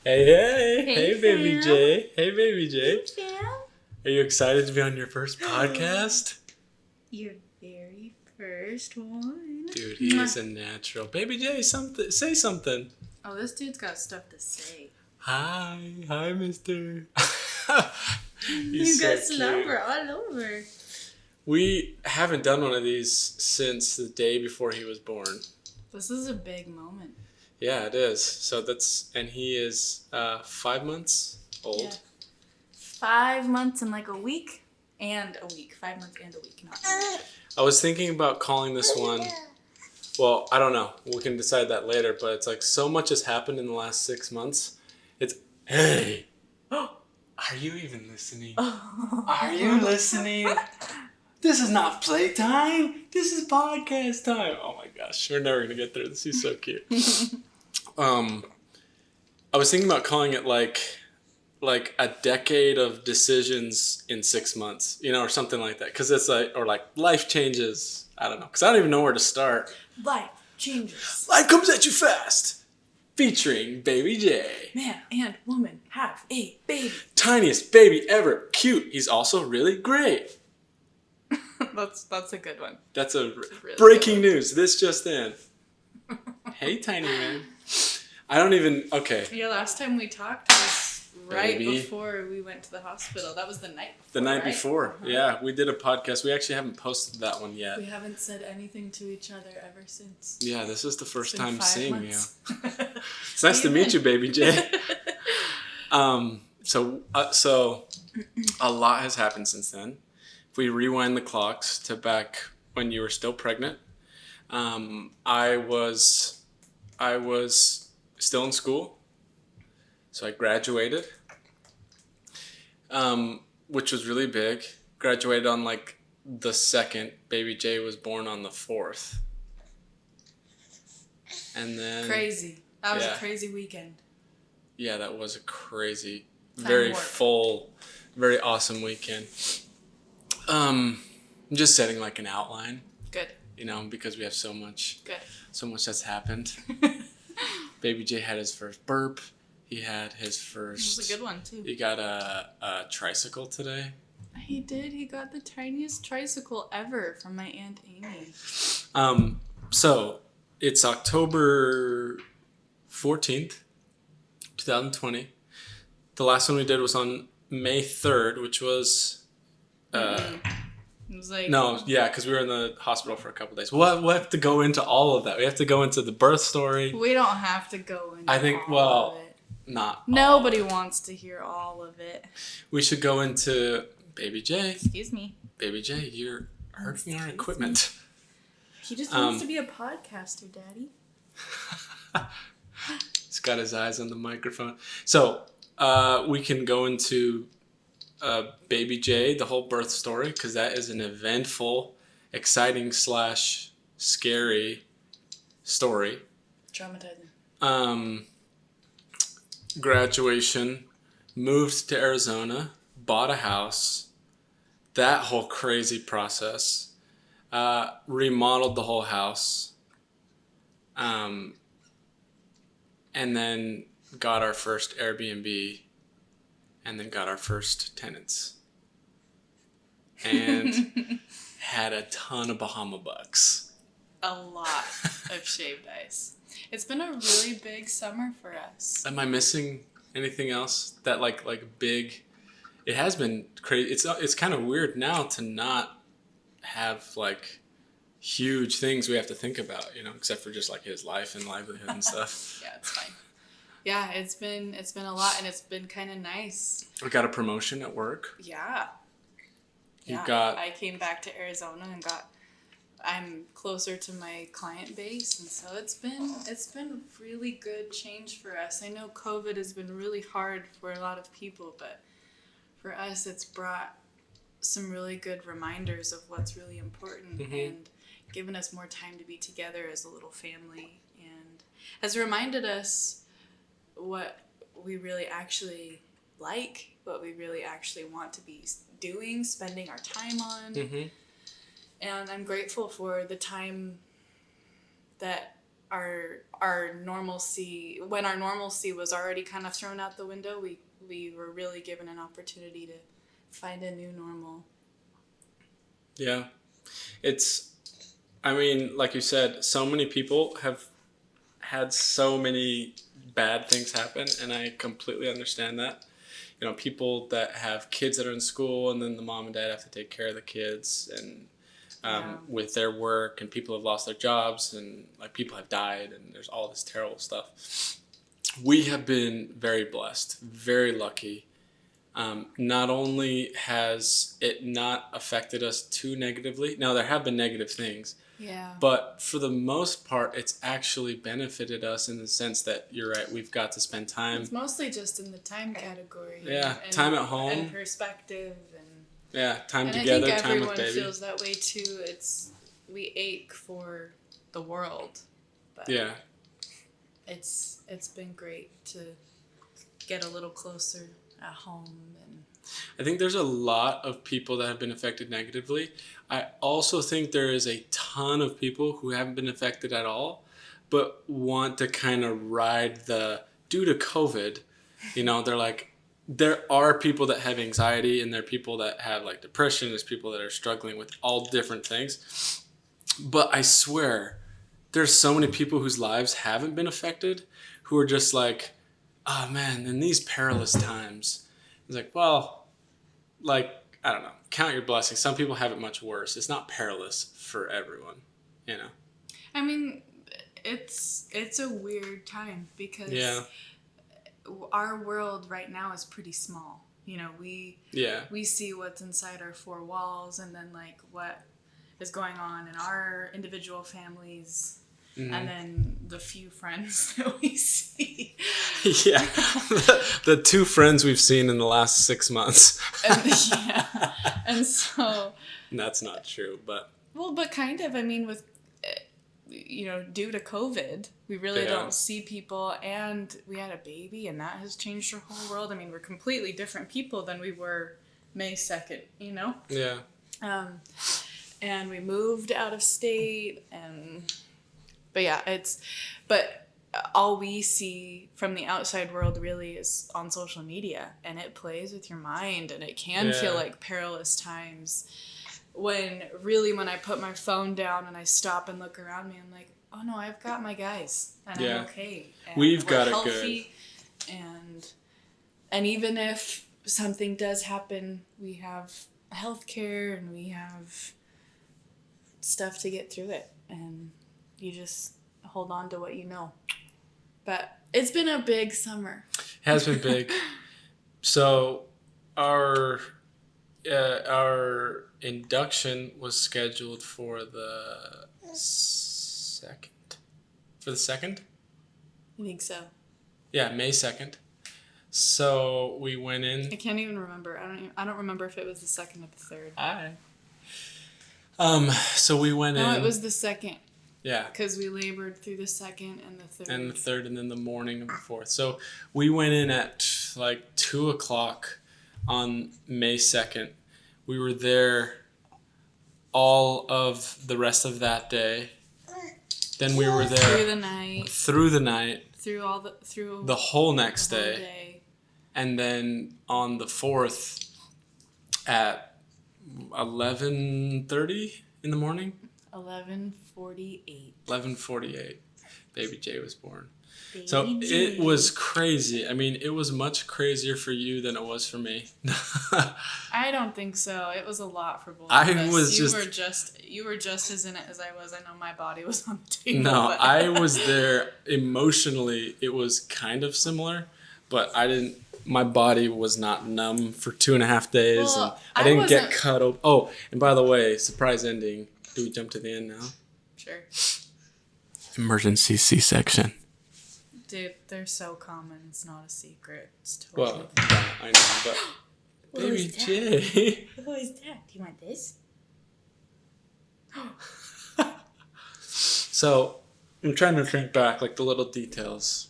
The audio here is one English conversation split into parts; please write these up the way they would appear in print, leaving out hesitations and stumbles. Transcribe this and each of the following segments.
Hey, baby fam. J. Hey, baby J. Hey, fam. Are you excited to be on your first podcast? Your very first one. Dude, he is a natural. Baby J, say something. Oh, this dude's got stuff to say. Hi, mister. You got slobber all over. We haven't done one of these since the day before he was born. This is a big moment. Yeah, it is. So and he is 5 months old. Yeah. 5 months and like a week and a week. 5 months and a week. Not a week. I was thinking about calling this one. Well, I don't know. We can decide that later. But it's like so much has happened in the last 6 months. Hey, are you even listening? Are you listening? This is not playtime. This is podcast time. Oh my gosh, we're never gonna get there. This is so cute. I was thinking about calling it like a decade of decisions in 6 months, or something like that. Because it's like life changes. I don't know. Because I don't even know where to start. Life changes. Life comes at you fast. Featuring Baby J. Man and woman have a baby. Tiniest baby ever. Cute. He's also really great. That's a good one. That's a really breaking news. This just in. Hey, tiny man. Okay. Yeah, last time we talked was right Baby. before we went to the hospital. That was the night before. The night right? before. Uh-huh. Yeah, we did a podcast. We actually haven't posted that one yet. We haven't said anything to each other ever since. Yeah, this is the first It's been time 5 seeing months. you. It's nice to meet you, Baby J. So a lot has happened since then. If we rewind the clocks to back when you were still pregnant, I was still in school, so I graduated, which was really big. Graduated on like the 2nd. Baby J was born on the 4th, and then Crazy. That was Yeah. a crazy weekend. Yeah, that was a crazy, Time very warp. full, very awesome weekend. I'm just setting like an outline, Good. because we have so much that's happened. It Baby J had his first burp. He had his first. was a good one too. He got a tricycle today. He did. He got the tiniest tricycle ever from my Aunt Amy. So it's October 14th, 2020. The last one we did was on May 3rd, which was. It was like No, yeah, because we were in the hospital for a couple days. We'll have to go into all of that. We have to go into the birth story. we don't have to go into I think, all of it. Not Nobody wants to hear all of it. We should go into Baby J. Excuse me. Baby J, you're hurting our Excuse equipment. He just wants to be a podcaster, Daddy. He's got his eyes on the microphone. So we can go into Baby J, the whole birth story, because that is an eventful, exciting / scary story. Traumatizing. Graduation, moved to Arizona, bought a house, that whole crazy process, remodeled the whole house, and then got our first Airbnb, and then got our first tenants, and had a ton of Bahama bucks. A lot of shaved ice. It's been a really big summer for us. Am I missing anything else that like big? It has been crazy. It's kind of weird now to not have like huge things we have to think about, except for just like his life and livelihood and stuff. Yeah, it's fine. Yeah, it's been a lot, and it's been kind of nice. We got a promotion at work. Yeah. I came back to Arizona and I'm closer to my client base, and so it's been a really good change for us. I know COVID has been really hard for a lot of people, but for us it's brought some really good reminders of what's really important and given us more time to be together as a little family, and has reminded us what we really actually like, what we really actually want to be doing, spending our time on. And I'm grateful for the time that our normalcy, when our normalcy was already kind of thrown out the window, we were really given an opportunity to find a new normal. Yeah. I mean, like you said, so many people have had so many bad things happen, and I completely understand that. You know, people that have kids that are in school, and then the mom and dad have to take care of the kids, and with their work, and people have lost their jobs, and like people have died, and there's all this terrible stuff. We have been very blessed, very lucky. Not only has it not affected us too negatively, now there have been negative things, yeah, but for the most part, it's actually benefited us in the sense that you're right, we've got to spend time. It's mostly just in the time category. Yeah, time at home. And perspective. Yeah, time and together, I think time with baby. everyone feels that way too. We ache for the world. But yeah. It's been great to get a little closer at home. And I think there's a lot of people that have been affected negatively. I also think there is a ton of people who haven't been affected at all, but want to kind of ride due to COVID, you know, they're like, there are people that have anxiety, and there are people that have like depression. There's people that are struggling with all different things. But I swear, there's so many people whose lives haven't been affected who are just like, oh man, in these perilous times. It's like, well, like, I don't know, count your blessings. Some people have it much worse. It's not perilous for everyone, you know? I mean, it's a weird time because our world right now is pretty small. You know, we see what's inside our four walls, and then like what is going on in our individual families, and then the few friends that we see. Yeah, the two friends we've seen in the last 6 months. And so. And that's not true, but. Well, but kind of. I mean, with. You know, due to COVID, we really don't see people, and we had a baby, and that has changed our whole world. I mean, we're completely different people than we were May 2nd, you know? Yeah. And we moved out of state, but all we see from the outside world really is on social media, and it plays with your mind, and it can feel like perilous times. When I put my phone down and I stop and look around me, I'm like, oh no, I've got my guys, and I'm okay. And we've got healthy, it good. And even if something does happen, we have healthcare, and we have stuff to get through it, and you just hold on to what you know. But it's been a big summer. It has been big. So our induction was scheduled for the 2nd. For the 2nd? I think so. Yeah, May 2nd. So we went in. I can't even remember. I don't remember if it was the 2nd or the 3rd. So we went in. No, it was the 2nd. Yeah. Because we labored through the 2nd and the 3rd. And the 3rd, and then the morning of the 4th. So we went in at like 2:00 on May 2nd. We were there all of the rest of that day. Then we were there through the night. Through the whole next the whole day. And then on the 4th at 11:30 in the morning. 11:48. 11:48. Baby Jay was born. So it was crazy. I mean, it was much crazier for you than it was for me. I don't think so. It was a lot for both of us. You were just as in it as I was. I know my body was on the table. No, I was there emotionally. It was kind of similar, but my body was not numb for 2.5 days, well, and I didn't get cut open. Oh, and by the way, surprise ending. Do we jump to the end now? Sure. Emergency C-section. Dude, they're so common. It's not a secret. It's totally. Well, yeah, I know, but Baby Jay. Who is that? Do you want this? So I'm trying to think back, like the little details.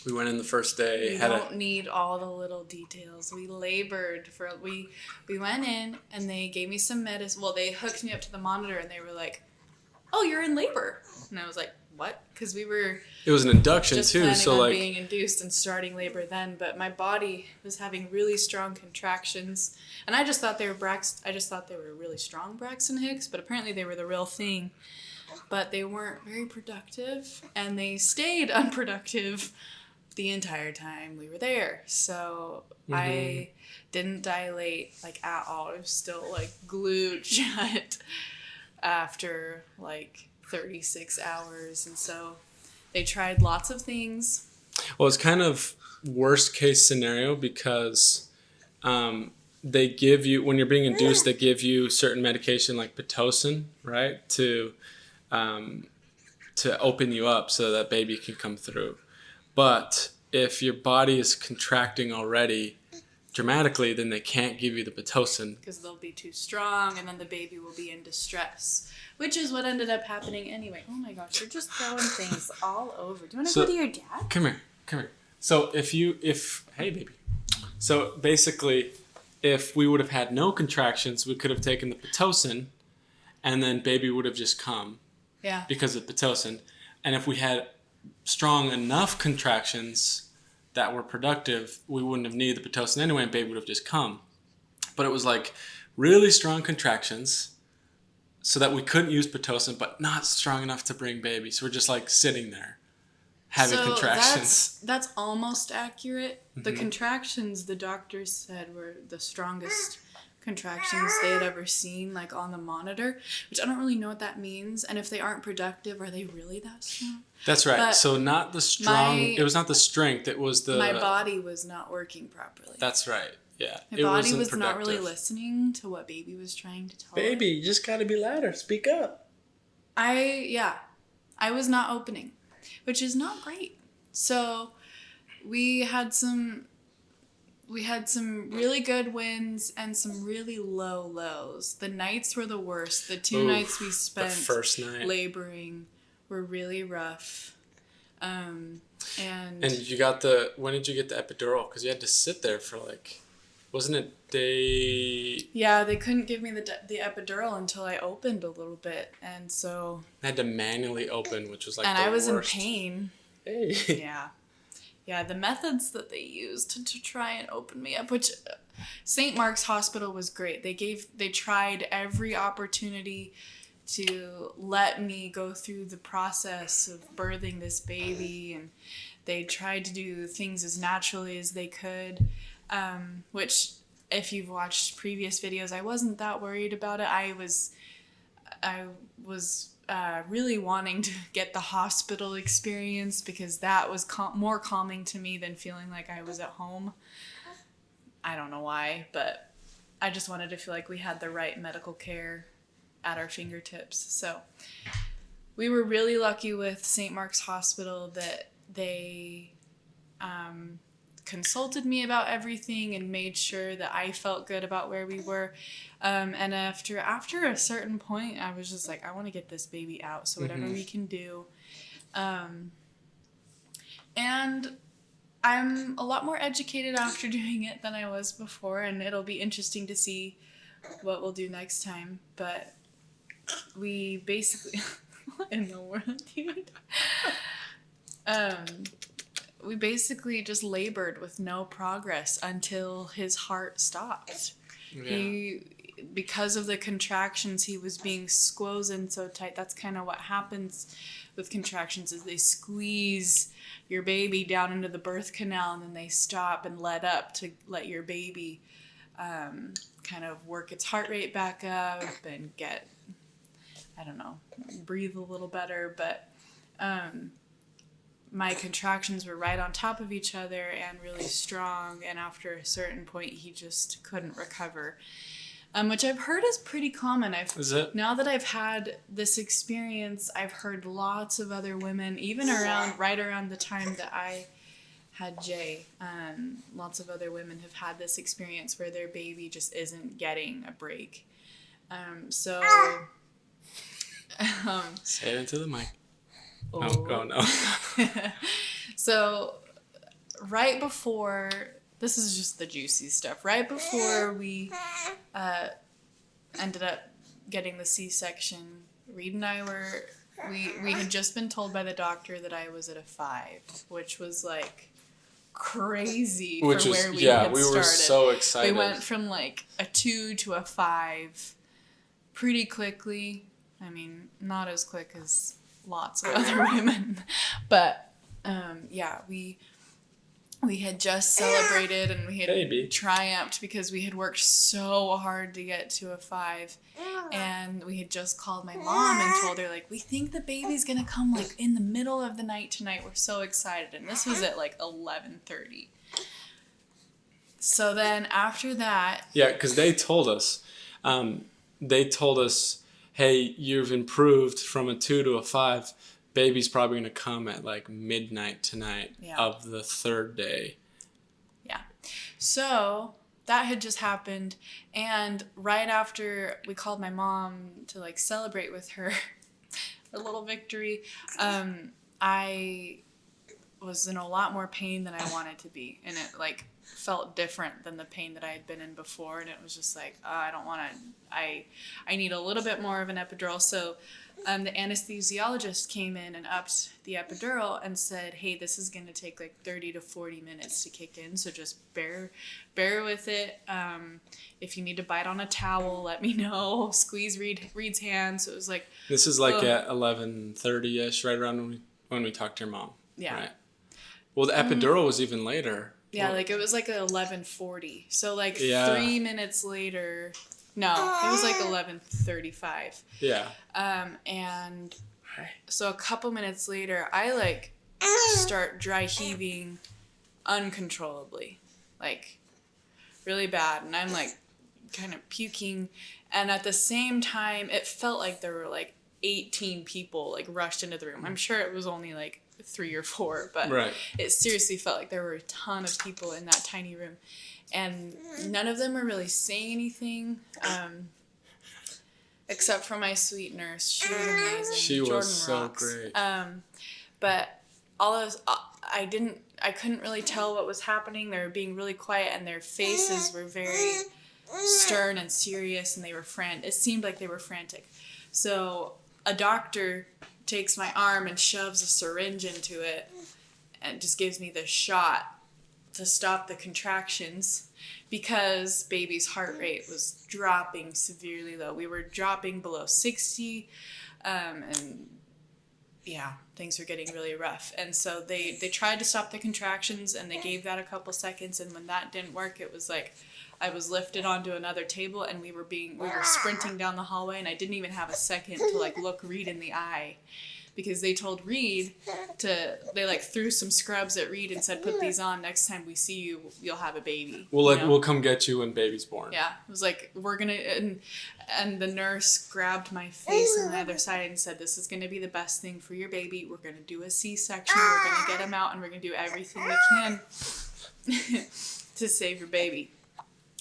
We went in the first day. You don't need all the little details. We labored for. We went in and they gave me some medicine. Well, they hooked me up to the monitor and they were like, oh, you're in labor. And I was like, what? Because we were It was an induction just too, planning so on like being induced and starting labor then, but my body was having really strong contractions, and I just thought they were really strong Braxton Hicks, but apparently they were the real thing. But they weren't very productive, and they stayed unproductive the entire time we were there. So I didn't dilate like at all. I was still like glued shut after like 36 hours, and so they tried lots of things. well, it's kind of worst case scenario because they give you, when you're being induced, they give you certain medication like Pitocin, right, to open you up so that baby can come through. But if your body is contracting already dramatically, then they can't give you the Pitocin. Because they'll be too strong, and then the baby will be in distress, which is what ended up happening anyway. Oh my gosh, you're just throwing things all over. Do you want to go to your dad? Come here. So hey baby. So basically, if we would have had no contractions, we could have taken the Pitocin, and then baby would have just come. Yeah. Because of Pitocin. And if we had strong enough contractions that were productive, we wouldn't have needed the Pitocin anyway, and baby would have just come. But it was like really strong contractions so that we couldn't use Pitocin, but not strong enough to bring baby. So we're just like sitting there having contractions. That's almost accurate. The contractions, the doctors said, were the strongest contractions they had ever seen, like on the monitor, which I don't really know what that means. And if they aren't productive, are they really that strong? That's right. But so not the strong, it was not the strength, it was the... My body was not working properly. That's right. Yeah. My body was not really listening to what baby was trying to tell Baby, you just gotta be louder. Speak up. I was not opening, which is not great. So we had some really good wins and some really low lows. The nights were the worst. The two nights we spent laboring were really rough. And you got when did you get the epidural? Because you had to sit there for like, wasn't it day? Yeah, they couldn't give me the epidural until I opened a little bit, and so I had to manually open, which was like and the I was worst. in pain. Hey. Yeah, the methods that they used to try and open me up, which St. Mark's Hospital was great. They tried every opportunity to let me go through the process of birthing this baby, and they tried to do things as naturally as they could, which if you've watched previous videos, I wasn't that worried about it. I was really wanting to get the hospital experience because that was more calming to me than feeling like I was at home. I don't know why, but I just wanted to feel like we had the right medical care at our fingertips. So we were really lucky with St. Mark's Hospital that they consulted me about everything and made sure that I felt good about where we were. And after a certain point, I was just like, I want to get this baby out. So whatever we can do. And I'm a lot more educated after doing it than I was before. And it'll be interesting to see what we'll do next time. But we basically... What in the world, dude? We basically just labored with no progress until his heart stopped. Yeah. Because of the contractions, he was being squeezed in so tight. That's kind of what happens with contractions, is they squeeze your baby down into the birth canal, and then they stop and let up to let your baby kind of work its heart rate back up and get, I don't know, breathe a little better. But my contractions were right on top of each other and really strong, and after a certain point he just couldn't recover, which I've heard is pretty common. Now that I've had this experience, I've heard lots of other women, even right around the time that I had Jay, lots of other women have had this experience where their baby just isn't getting a break. Say it into the mic. Oh no. So right before, this is just the juicy stuff, right before we ended up getting the C-section Reed and I we had just been told by the doctor that I was at a 5, which was like crazy for where we had started. We were so excited. We went from like a 2 to a 5 pretty quickly. I mean, not as quick as lots of other women, but we had just celebrated and we had triumphed because we had worked so hard to get to a 5, and we had just called my mom and told her, like, we think the baby's gonna come like in the middle of the night tonight. We're so excited. And this was at like 11:30. So then after that, because they told us, hey, you've improved from a 2 to a 5. Baby's probably going to come at like midnight tonight of the 3rd day. Yeah. So that had just happened. And right after we called my mom to like celebrate with her a little victory, I was in a lot more pain than I wanted to be. And it like felt different than the pain that I had been in before. And it was just like, I don't want to, I need a little bit more of an epidural. So the anesthesiologist came in and upped the epidural and said, hey, this is going to take like 30 to 40 minutes to kick in. So just bear with it. If you need to bite on a towel, let me know. Squeeze Reed's hand. So it was like... This is like at 11:30ish, right around when we talked to your mom. Yeah. Right. Well, the epidural was even later. Yeah, like it was like 11:40. So like 3 minutes later... No, it was like 11:35. Yeah. And so a couple minutes later, I like start dry heaving uncontrollably, like really bad. And I'm like kind of puking. And at the same time, it felt like there were like 18 people like rushed into the room. I'm sure it was only like 3 or 4, but it seriously felt like there were a ton of people in that tiny room. And none of them were really saying anything, except for my sweet nurse. She was amazing. She was so great. But all of us, I couldn't really tell what was happening. They were being really quiet, and their faces were very stern and serious, and it seemed like they were frantic. So a doctor takes my arm and shoves a syringe into it and just gives me this shot to stop the contractions because baby's heart rate was dropping severely low. We were dropping below 60, and things were getting really rough. And so they tried to stop the contractions, and they gave that a couple seconds, and when that didn't work, it was like I was lifted onto another table, and we were sprinting down the hallway, and I didn't even have a second to like look Reed in the eye. Because they told Reed they like threw some scrubs at Reed and said, put these on. Next time we see you, you'll have a baby. We'll come get you when baby's born. Yeah. It was like, we're going to, and the nurse grabbed my face on the other side and said, this is going to be the best thing for your baby. We're going to do a C-section. We're going to get him out, and we're going to do everything we can to save your baby.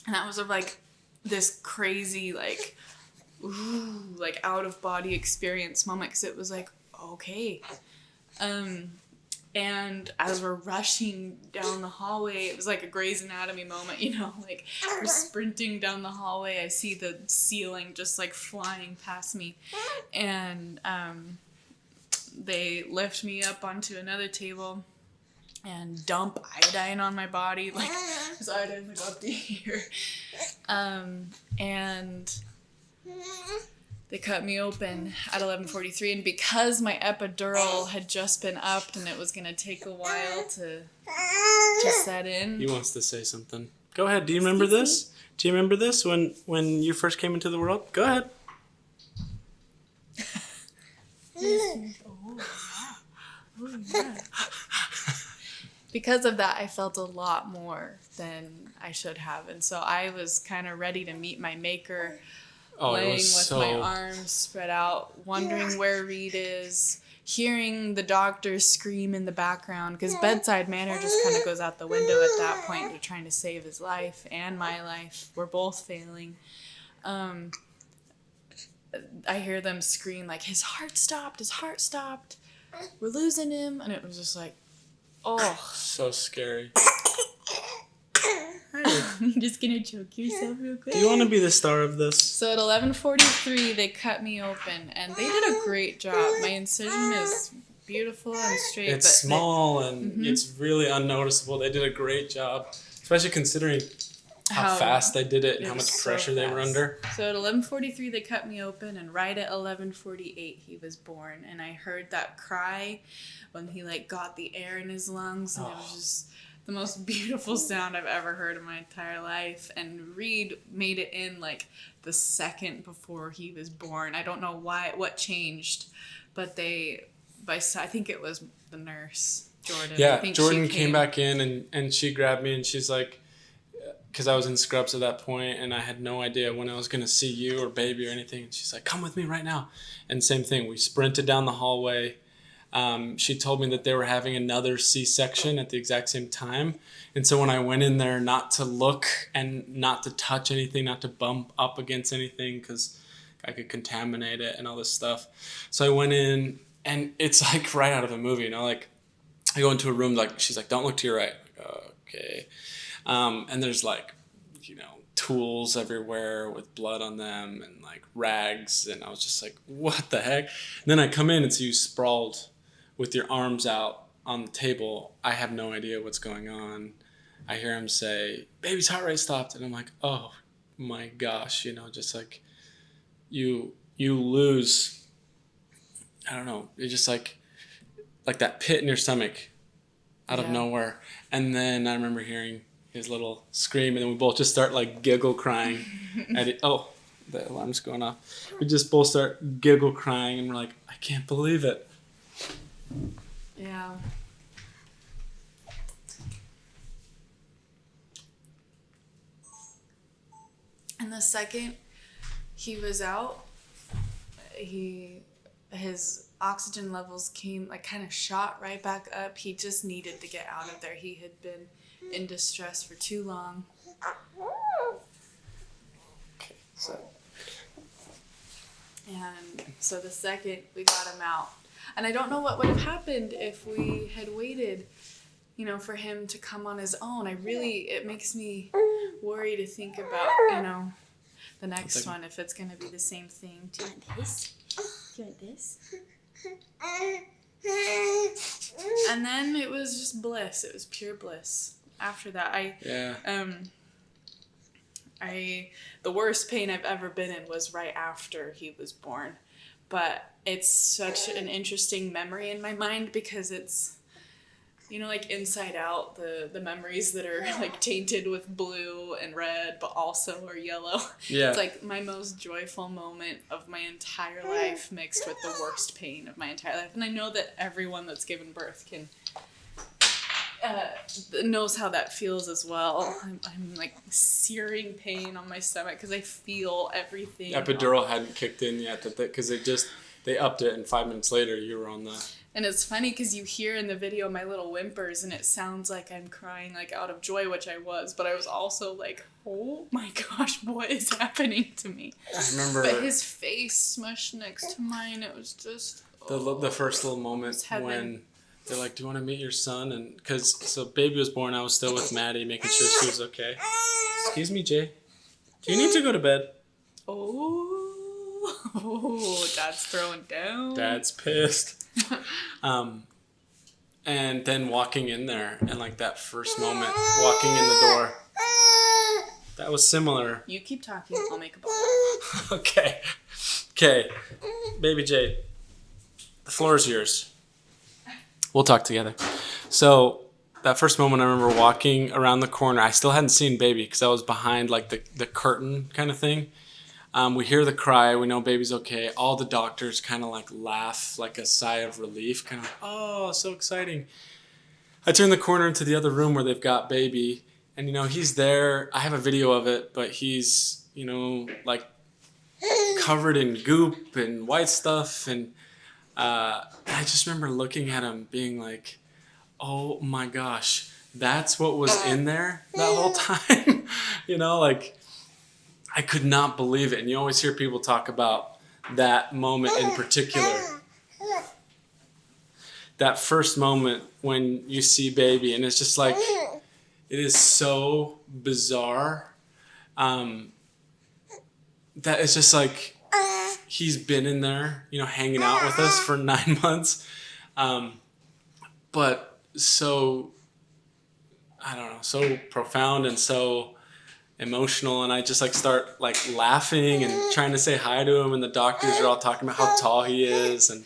And that was like this crazy, like, like out of body experience moment. Cause it was like, okay. And as we're rushing down the hallway, it was like a Grey's Anatomy moment, like we're sprinting down the hallway. I see the ceiling just like flying past me, and they lift me up onto another table and dump iodine on my body, like there's iodine like up to here, and they cut me open at 11:43, and because my epidural had just been upped and it was going to take a while to set in. He wants to say something. Go ahead. Do you remember this? Do you remember this when you first came into the world? Go ahead. Oh, yeah. Because of that, I felt a lot more than I should have. And so I was kind of ready to meet my maker. Laying with my arms spread out, wondering where Reed is, hearing the doctors scream in the background, because bedside manner just kind of goes out the window at that point. They're trying to save his life and my life. We're both failing. I hear them scream like, his heart stopped, we're losing him. And it was just like, oh. So scary. You're just gonna choke yourself real quick. Do you want to be the star of this? So at 11:43, they cut me open, and they did a great job. My incision is beautiful and straight. It's small and it's really unnoticeable. They did a great job, especially considering how fast they did it and how much pressure they were under. So at 11:43, they cut me open, and right at 11:48, he was born. And I heard that cry when he like got the air in his lungs, and it was just the most beautiful sound I've ever heard in my entire life. And Reed made it in like the second before he was born. I don't know what changed, but I think it was the nurse, Jordan. Yeah, I think Jordan came back in and she grabbed me and she's like, because I was in scrubs at that point and I had no idea when I was going to see you or baby or anything. And she's like, come with me right now. And same thing, we sprinted down the hallway. She told me that they were having another C-section at the exact same time. And so when I went in there, not to look and not to touch anything, not to bump up against anything because I could contaminate it and all this stuff. So I went in and it's like right out of a movie, like I go into a room, like she's like, don't look to your right. Okay. And there's like, tools everywhere with blood on them and like rags. And I was just like, what the heck? And then I come in and see you sprawled with your arms out on the table. I have no idea what's going on. I hear him say, baby's heart rate stopped. And I'm like, oh my gosh, just like you lose, I don't know. You're just like that pit in your stomach out of nowhere. And then I remember hearing his little scream, and then we both just start like giggle crying at it. Oh, the alarm's going off. We just both start giggle crying, and we're like, I can't believe it. Yeah. And the second he was out, his oxygen levels came like kind of shot right back up. He just needed to get out of there. He had been in distress for too long. Okay, so. And so the second we got him out, and I don't know what would have happened if we had waited, for him to come on his own. It makes me worry to think about, the next one, if it's going to be the same thing. Do you want this? Do you want this? And then it was just bliss. It was pure bliss. After that, the worst pain I've ever been in was right after he was born. But it's such an interesting memory in my mind because it's, like Inside Out, the memories that are like tainted with blue and red, but also are yellow. Yeah. It's like my most joyful moment of my entire life mixed with the worst pain of my entire life. And I know that everyone that's given birth knows how that feels as well. I'm like searing pain on my stomach because I feel everything. Epidural hadn't kicked in yet, because they upped it, and 5 minutes later you were on the. And it's funny because you hear in the video my little whimpers, and it sounds like I'm crying like out of joy, which I was, but I was also like, oh my gosh, what is happening to me? I remember. But his face smushed next to mine. It was just the first little moment when they're like, do you want to meet your son? And so baby was born, I was still with Maddie, making sure she was okay. Excuse me, Jay. Do you need to go to bed? Oh, Dad's throwing down. Dad's pissed. And then walking in there, and like that first moment, walking in the door, that was similar. You keep talking, I'll make a ball. Okay, baby Jay, the floor is yours. We'll talk together. So that first moment, I remember walking around the corner. I still hadn't seen baby because I was behind like the curtain kind of thing. We hear the cry. We know baby's okay. All the doctors kind of like laugh, like a sigh of relief, kind of like, oh, so exciting. I turn the corner into the other room where they've got baby, and he's there. I have a video of it, but he's like covered in goop and white stuff, and I just remember looking at him being like, oh my gosh, that's what was in there that whole time. Like I could not believe it. And you always hear people talk about that moment in particular. That first moment when you see baby, and it's just like, It is so bizarre. That it's just like he's been in there, hanging out with us for 9 months. But so, I don't know, so profound and so emotional, and I just like start like laughing and trying to say hi to him, and the doctors are all talking about how tall he is, and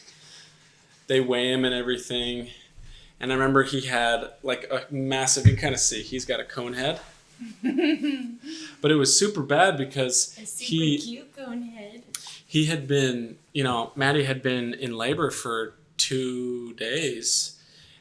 they weigh him and everything. And I remember he had like a massive, you can kind of see he's got a cone head. But it was super bad because a super cute cone head. He had been, Maddie had been in labor for 2 days.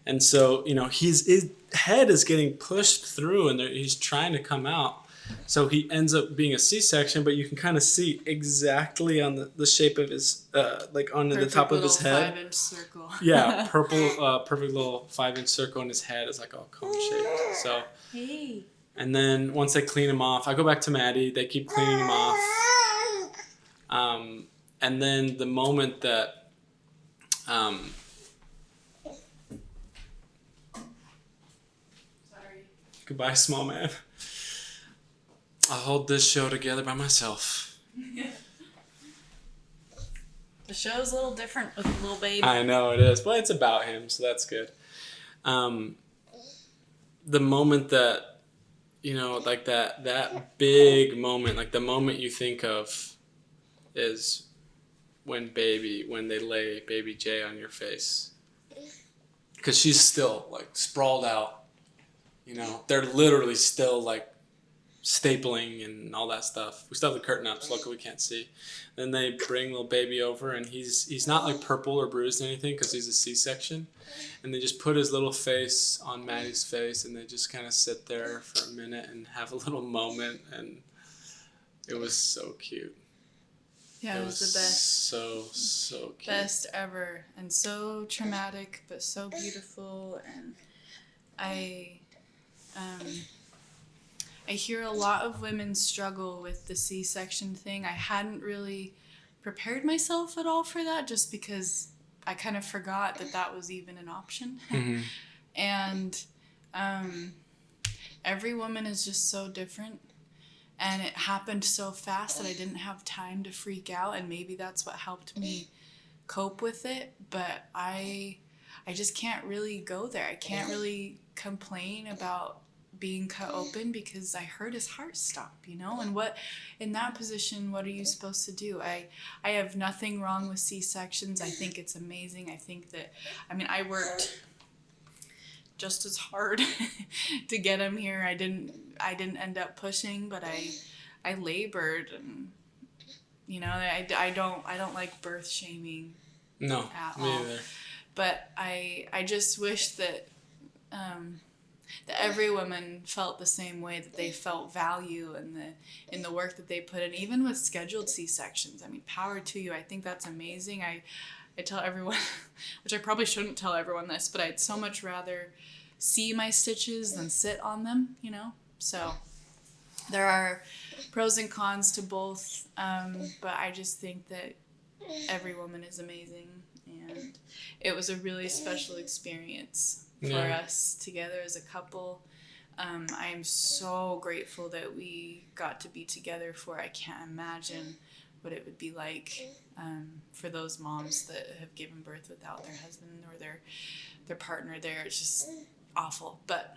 And so, his head is getting pushed through and he's trying to come out. So he ends up being a C-section, but you can kind of see exactly on the shape of his, like on the top of his head. 5-inch circle. Yeah, perfect little 5-inch circle, and his head is like all cone-shaped. So, hey. And then once they clean him off, I go back to Maddie. They keep cleaning him off. And then the moment that Sorry. Goodbye, small man. I'll hold this show together by myself. The show's a little different with the little baby. I know it is, but it's about him, so that's good. The moment that, like that big moment, like the moment you think of is when they lay baby Jay on your face. Because she's still like sprawled out, they're literally still like stapling and all that stuff. We still have the curtain up, so luckily we can't see. Then they bring little baby over, and he's not like purple or bruised or anything because he's a C-section. And they just put his little face on Maddie's face, and they just kind of sit there for a minute and have a little moment, and it was so cute. Yeah, it was the best. So cute. Best ever, and so traumatic, but so beautiful. And I hear a lot of women struggle with the C-section thing. I hadn't really prepared myself at all for that, just because I kind of forgot that was even an option. Mm-hmm. And every woman is just so different. And it happened so fast that I didn't have time to freak out, and maybe that's what helped me cope with it. But I just can't really go there. I can't really complain about being cut open because I heard his heart stop, and what in that position, what are you supposed to do? I have nothing wrong with C-sections. I think it's amazing. I think that, I worked just as hard to get him here. I didn't end up pushing, but I labored, and I don't like birth shaming. No, at me all. either. But I just wish that that every woman felt the same way, that they felt value in the work that they put in, even with scheduled C-sections. Power to you. I think that's amazing. I tell everyone, which I probably shouldn't tell everyone this, but I'd so much rather see my stitches than sit on them, So there are pros and cons to both, but I just think that every woman is amazing, and it was a really special experience for us together as a couple. I am so grateful that we got to be together I can't imagine what it would be like for those moms that have given birth without their husband or their partner there. It's just awful, but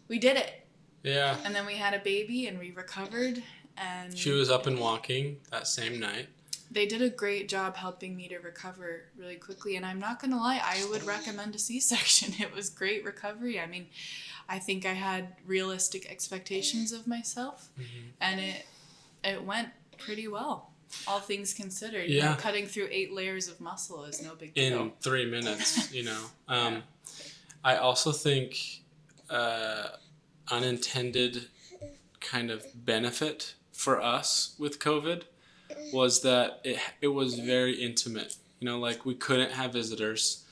we did it. Yeah. And then we had a baby, and we recovered, and She was up and walking that same night. They did a great job helping me to recover really quickly, and I'm not gonna lie, I would recommend a C-section. It was great recovery. I think I had realistic expectations of myself, and it went pretty well, all things considered. Yeah. Cutting through 8 layers of muscle is no big deal. In 3 minutes, I also think unintended kind of benefit for us with COVID was that it was very intimate. Like we couldn't have visitors.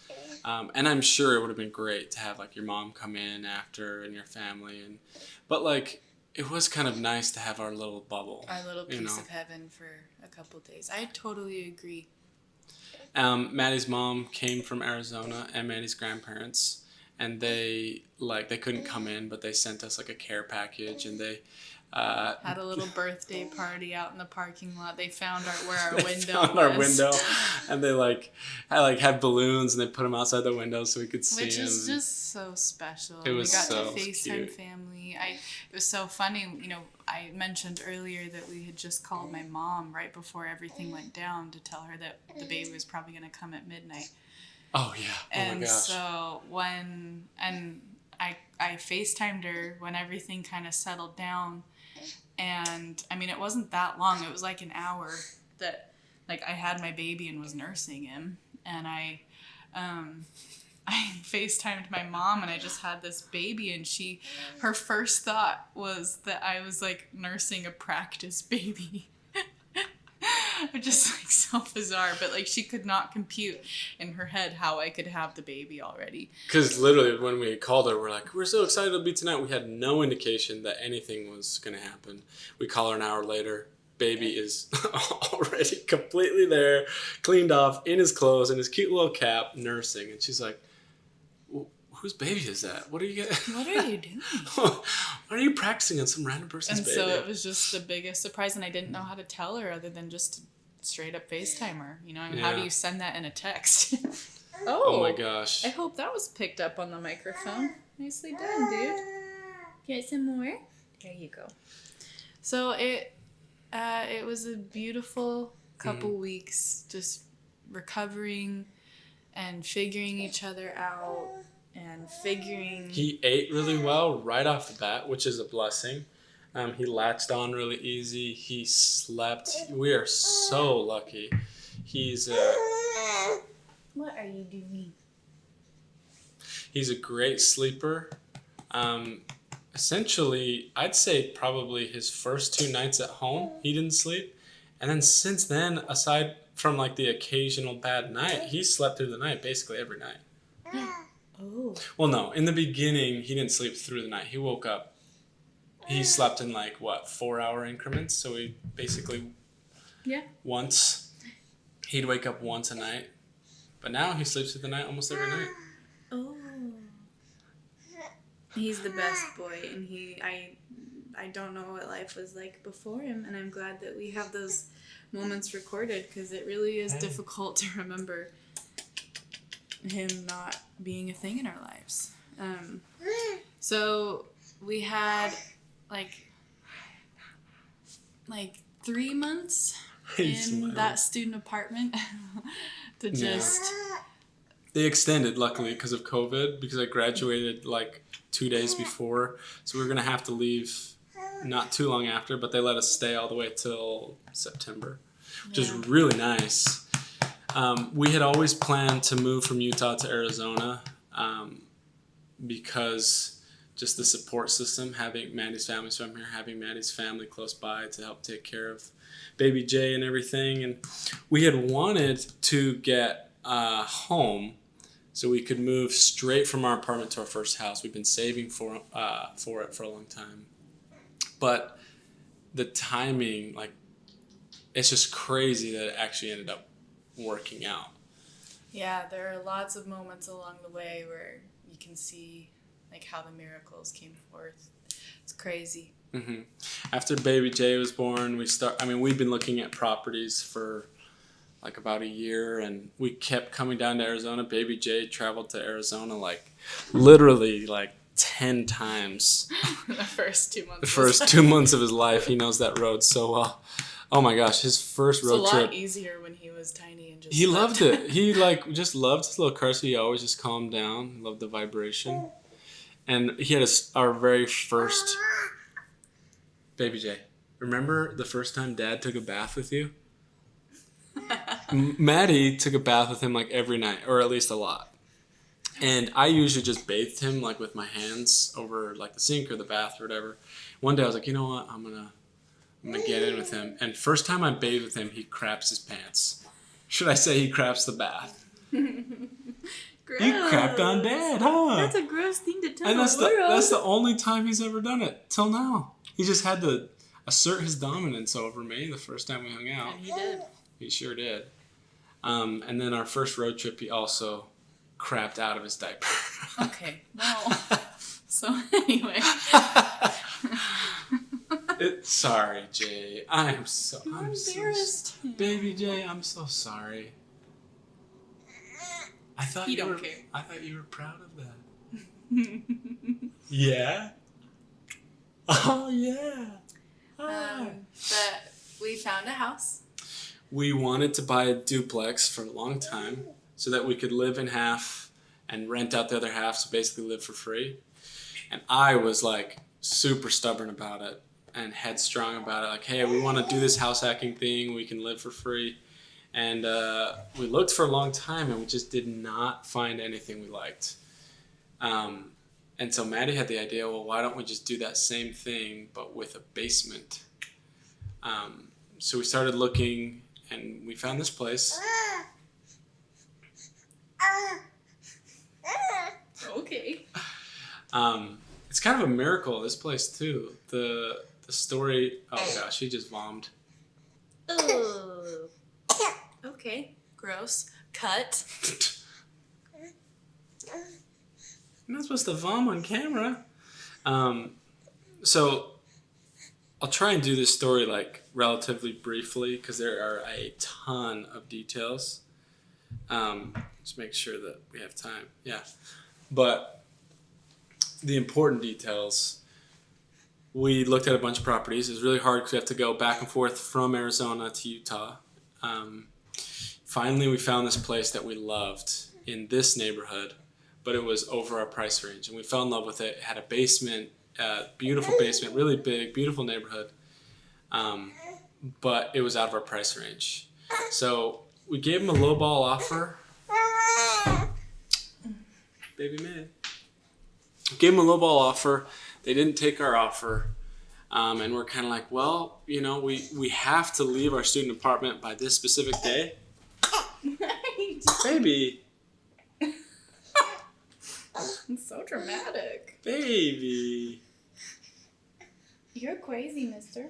And I'm sure it would have been great to have like your mom come in after and your family, but like it was kind of nice to have our little bubble. Our little piece of heaven for a couple days. I totally agree. Maddie's mom came from Arizona, and Maddie's grandparents, and they couldn't come in, but they sent us like a care package, and they had a little birthday party out in the parking lot. They found where our window found was. our window, and they had balloons, and they put them outside the window so we could see them. Which is just so special. It was we got so to FaceTime cute. family. It was so funny. You know, I mentioned earlier that we had just called my mom right before everything went down to tell her that the baby was probably going to come at midnight. Oh yeah. And my gosh. so I FaceTimed her when everything kind of settled down. And I mean, it wasn't that long. It was like an hour that I had my baby and was nursing him. And I FaceTimed my mom, and I just had this baby, and her first thought was that I was nursing a practice baby. Just so bizarre, but she could not compute in her head how I could have the baby already. Because literally when we called her, we're so excited to be tonight. We had no indication that anything was going to happen. We call her an hour later. Baby is already completely there, cleaned off, in his clothes, in his cute little cap, nursing. And she's like, whose baby is that? What are you doing? What are you practicing on some random person's baby? And so it was just the biggest surprise, and I didn't know how to tell her other than just straight up FaceTime her. You know, I mean, how do you send that in a text? Oh my gosh. I hope that was picked up on the microphone. Nicely done, dude. Get some more? There you go. So it was a beautiful couple weeks, just recovering and figuring each other out. And figuring... He ate really well right off the bat, which is a blessing. He latched on really easy. He slept. We are so lucky. He's What are you doing? He's a great sleeper. Essentially, I'd say probably his first 2 nights at home, he didn't sleep. And then since then, aside from the occasional bad night, he slept through the night basically every night. Oh. Well, no. In the beginning, he didn't sleep through the night. He woke up. He slept in 4-hour increments. So he basically once. He'd wake up once a night. But now he sleeps through the night almost every night. Oh. He's the best boy, and I don't know what life was like before him, and I'm glad that we have those moments recorded, because it really is difficult to remember him not being a thing in our lives. So we had like 3 months in that student apartment to just... They extended, luckily, because of COVID, because I graduated 2 days before. So we were going to have to leave not too long after, but they let us stay all the way till September, which is really nice. We had always planned to move from Utah to Arizona because just the support system, having Maddie's family from here, having Maddie's family close by to help take care of baby Jay and everything. And we had wanted to get a home so we could move straight from our apartment to our first house. We've been saving for it for a long time. But the timing, it's just crazy that it actually ended up working out. Yeah, there are lots of moments along the way where you can see how the miracles came forth. It's crazy. Mm-hmm. After baby Jay was born, we've been looking at properties for about a year, and we kept coming down to Arizona. Baby Jay traveled to Arizona literally 10 times. The first 2 months. The first 2 months of his life, he knows that road so well. Oh my gosh, his first road trip. It's a lot easier when he was tiny and just... He loved it. He just loved his little car, so he always just calmed down. He loved the vibration. And he had our very first... Baby Jay, remember the first time Dad took a bath with you? Maddie took a bath with him every night, or at least a lot. And I usually just bathed him with my hands over the sink or the bath or whatever. One day I was like, you know what, I'm gonna get in with him. And first time I bathed with him, he craps his pants. Should I say he craps the bath? Gross. You crapped on Dad, huh? That's a gross thing to tell. And that's the only time he's ever done it till now. He just had to assert his dominance over me the first time we hung out. And he did. He sure did. And then our first road trip, he also crapped out of his diaper. Okay, well, so anyway. Sorry, Jay. I'm embarrassed. Baby Jay, I'm so sorry. I thought you were. Care. I thought you were proud of that. Yeah. Oh yeah. But we found a house. We wanted to buy a duplex for a long time so that we could live in half and rent out the other half, so basically live for free. And I was like super stubborn about it and headstrong about it. Like, hey, we want to do this house hacking thing. We can live for free. And we looked for a long time and we just did not find anything we liked. And so Maddie had the idea, well, why don't we just do that same thing but with a basement? So we started looking and we found this place. Okay. It's kind of a miracle, this place too. The story, oh gosh, he just vommed. Ooh. Okay. Gross. Cut. You're not supposed to vom on camera. So I'll try and do this story like relatively briefly because there are a ton of details. Just make sure that we have time. Yeah. But the important details, we looked at a bunch of properties. It was really hard because we have to go back and forth from Arizona to Utah. Finally, we found this place that we loved in this neighborhood, but it was over our price range. And we fell in love with it. It had a basement, beautiful basement, really big, beautiful neighborhood. But it was out of our price range. So we gave them a lowball offer. Baby man. Gave them a lowball offer. They didn't take our offer. And we're kind of like, well, you know, we have to leave our student apartment by this specific day. Baby. It's so dramatic. Baby. You're crazy, mister.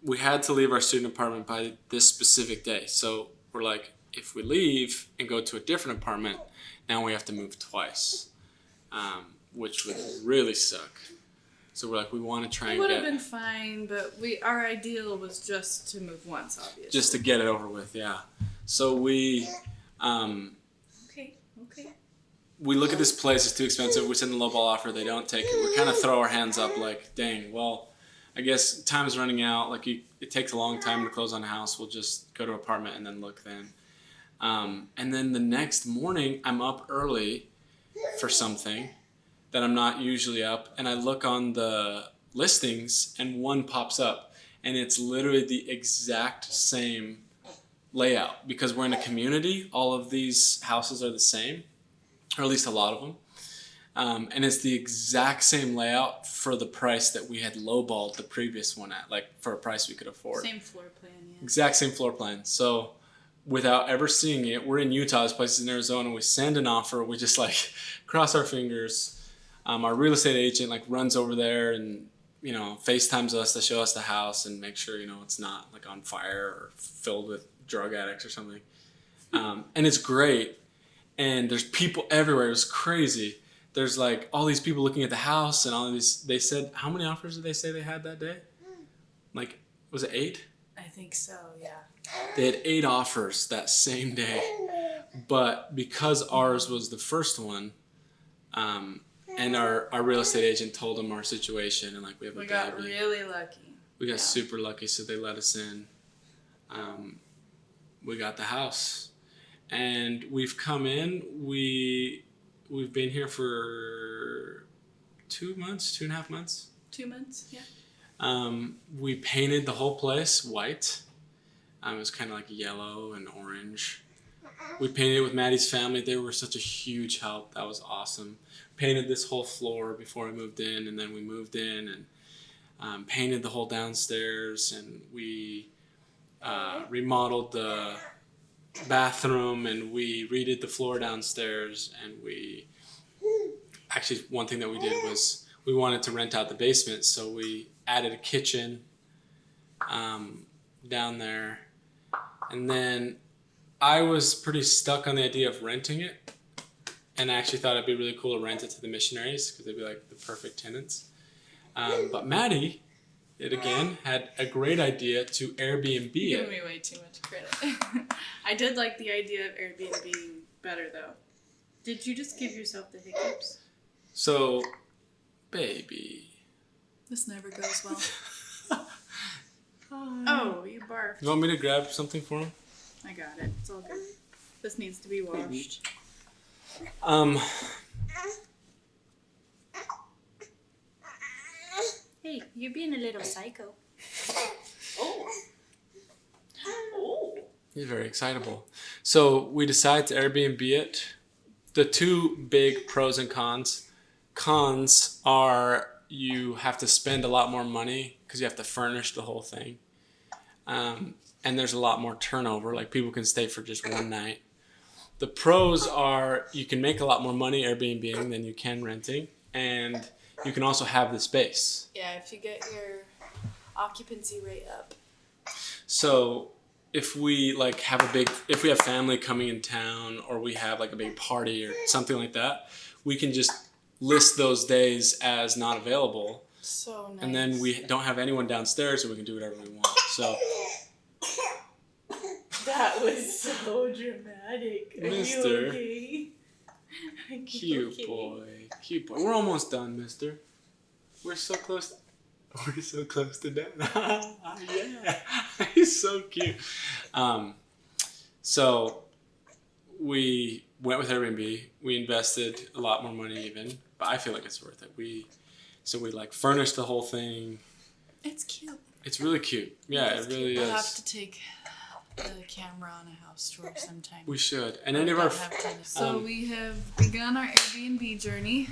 We had to leave our student apartment by this specific day. So we're like, if we leave and go to a different apartment, now we have to move twice, which would really suck. So we're like, we want to try and It would have been fine, but our ideal was just to move once, obviously. Just to get it over with, yeah. So we... Okay. We look at this place, it's too expensive, we send the lowball offer, they don't take it. We kind of throw our hands up like, dang, well, I guess time is running out. Like, it takes a long time to close on a house. We'll just go to an apartment and then look then. And then the next morning, I'm up early for something that I'm not usually up. And I look on the listings and one pops up. And it's literally the exact same layout. Because we're in a community, all of these houses are the same. Or at least a lot of them. And it's the exact same layout for the price that we had lowballed the previous one at, like for a price we could afford. Same floor plan, yeah. Exact same floor plan. So without ever seeing it, we're in Utah, this place is in Arizona, we send an offer, we just like cross our fingers. Our real estate agent like runs over there and, you know, FaceTimes us to show us the house and make sure, you know, it's not like on fire or filled with drug addicts or something. And it's great. And there's people everywhere. It was crazy. There's like all these people looking at the house and all of these. They said, how many offers did they say they had that day? Like, was it 8? I think so, yeah. They had 8 offers that same day. But because ours was the first one, and our real estate agent told them our situation and like we have a baby. We got really lucky. We got super lucky, so they let us in. We got the house. And we've come in. We've been here for 2 months, 2.5 months. 2 months, yeah. We painted the whole place white. It was kind of like yellow and orange. We painted it with Maddie's family. They were such a huge help. That was awesome. Painted this whole floor before we moved in, and then we moved in and painted the whole downstairs, and we remodeled the bathroom, and we redid the floor downstairs, and actually one thing that we did was we wanted to rent out the basement, so we added a kitchen down there. And then I was pretty stuck on the idea of renting it. And I actually thought it'd be really cool to rent it to the missionaries because they'd be like the perfect tenants. But Maddie, it again, had a great idea to Airbnb it. You're giving me way too much credit. I did like the idea of Airbnb better, though. Did you just give yourself the hiccups? So, baby. This never goes well. Oh, you barfed. You want me to grab something for him? I got it. It's all good. This needs to be washed. Hey, you're being a little psycho. He's very excitable. So we decided to Airbnb it. The two big pros and cons. Cons are you have to spend a lot more money because you have to furnish the whole thing. And there's a lot more turnover. Like people can stay for just one night. The pros are you can make a lot more money Airbnb-ing than you can renting. And you can also have the space. Yeah, if you get your occupancy rate up. So if we if we have family coming in town or we have like a big party or something like that, we can just list those days as not available. So nice. And then we don't have anyone downstairs so we can do whatever we want. So that was so dramatic. Are Mister. you okay? Cute boy. Cute boy. We're almost done, mister. We're so close. We're so close to done. Yeah. He's so cute. So we went with Airbnb. We invested a lot more money even, but I feel like it's worth it. We like furnished the whole thing. It's cute. It's really cute. Yeah, it really is. We'll have to take the camera on a house tour sometime. We should. And any of our... So we have begun our Airbnb journey.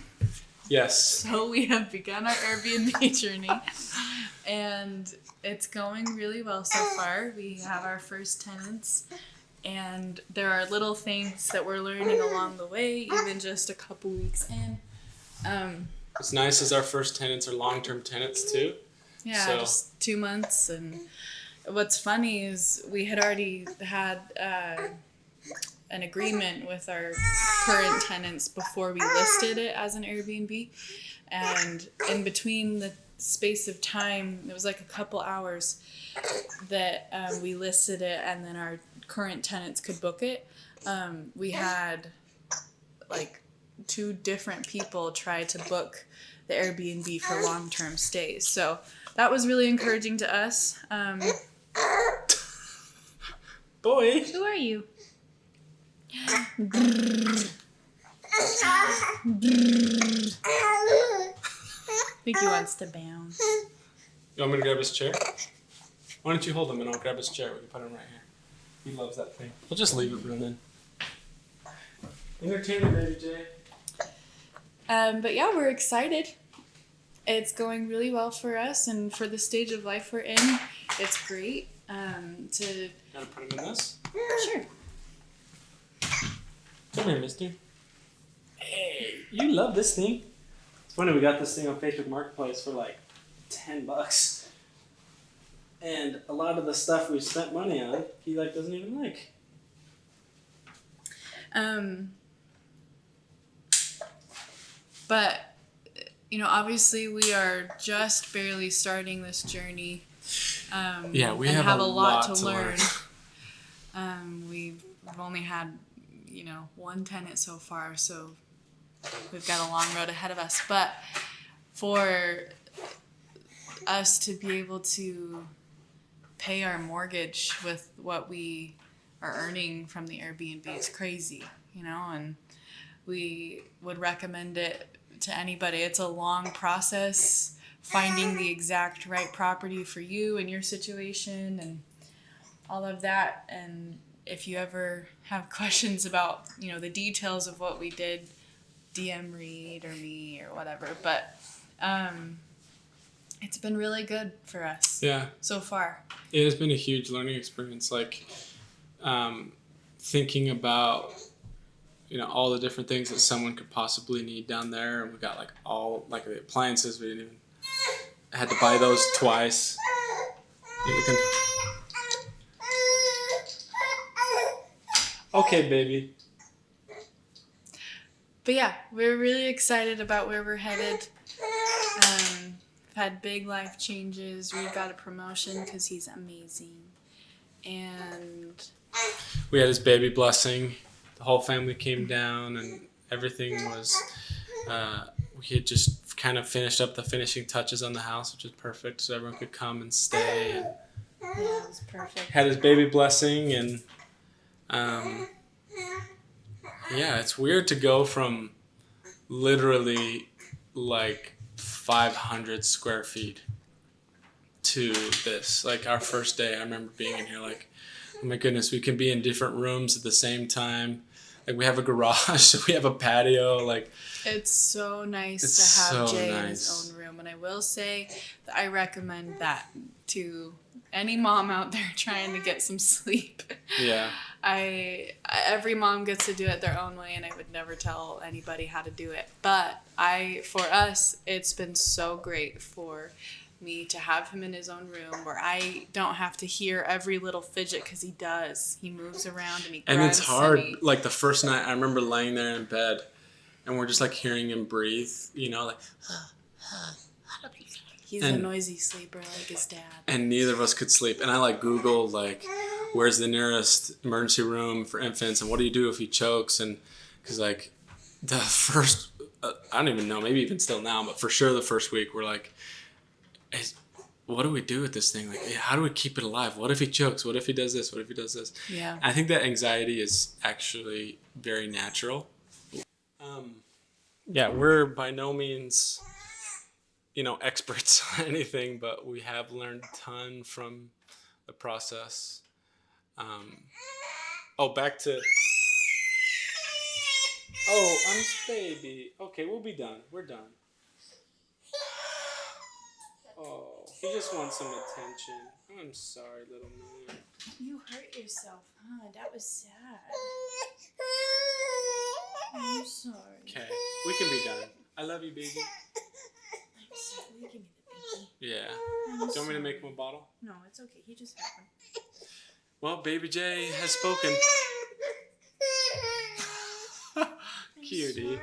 Yes. So we have begun our Airbnb journey. And it's going really well so far. We have our first tenants. And there are little things that we're learning along the way, even just a couple weeks in. What's nice is our first tenants are long-term tenants too. Yeah, so. Just 2 months. And what's funny is we had already had an agreement with our current tenants before we listed it as an Airbnb. And in between the space of time, it was like a couple hours that we listed it and then our current tenants could book it. We had like 2 different people try to book the Airbnb for long-term stays. So that was really encouraging to us. Boy. Who are you? I think he wants to bounce. You want me to grab his chair? Why don't you hold him and I'll grab his chair. We can put him right here. He loves that thing. We'll just leave it running. Entertainer, baby Jay. But yeah, we're excited. It's going really well for us, and for the stage of life we're in, it's great. Gotta put him in this? Sure. Come here, mister. Hey, you love this thing. It's funny, we got this thing on Facebook Marketplace for like $10. And a lot of the stuff we spent money on, he like doesn't even like. But, you know, obviously we are just barely starting this journey. Yeah, we and have a lot to learn. We've only had, you know, 1 tenant so far, so we've got a long road ahead of us. But for us to be able to pay our mortgage with what we are earning from the Airbnb is crazy, you know, and we would recommend it to anybody. It's a long process finding the exact right property for you and your situation and all of that. And if you ever have questions about, you know, the details of what we did, DM Reed or me or whatever. But it's been really good for us. Yeah. So far. It has been a huge learning experience. Like thinking about, you know, all the different things that someone could possibly need down there. And we got like all like the appliances we didn't even I had to buy those twice. You can... Okay, baby. But yeah, we're really excited about where we're headed. Had big life changes. We got a promotion because he's amazing. And we had his baby blessing. The whole family came down and everything was... we had just kind of finished up the finishing touches on the house, which is perfect, so everyone could come and stay. And yeah, it was perfect. had his baby blessing, and yeah, it's weird to go from literally like 500 square feet to this. Like our first day, I remember being in here like, oh my goodness, we can be in different rooms at the same time. Like we have a garage, we have a patio, like it's so nice it's to have so Jay in nice. his own room. And I will say that I recommend that to any mom out there trying to get some sleep. Yeah. Every mom gets to do it their own way, and I would never tell anybody how to do it. But for us, it's been so great for me to have him in his own room where I don't have to hear every little fidget, because he does. He moves around and he grunts. And it's hard. Like the first night, I remember laying there in bed, and we're just like hearing him breathe. You know, like. He's a noisy sleeper like his dad. And neither of us could sleep. And I like Googled like, where's the nearest emergency room for infants, and what do you do if he chokes? And because like the first, I don't even know, maybe even still now, but for sure the first week we're like, what do we do with this thing? Like, how do we keep it alive? What if he chokes? What if he does this? What if he does this? Yeah. I think that anxiety is actually very natural. Yeah, we're by no means, experts on anything, but we have learned a ton from the process. Back to... Oh, I'm baby. Okay, we'll be done. We're done. Oh, he just wants some attention. I'm sorry, little man. You hurt yourself, huh? That was sad. I'm sorry. Okay, we can be done. I love you, baby. I'm sorry. Will you give me the pinky? Yeah. Do you want me to make him a bottle? No, it's okay. He just had one. Well, Baby J has spoken. Cutie.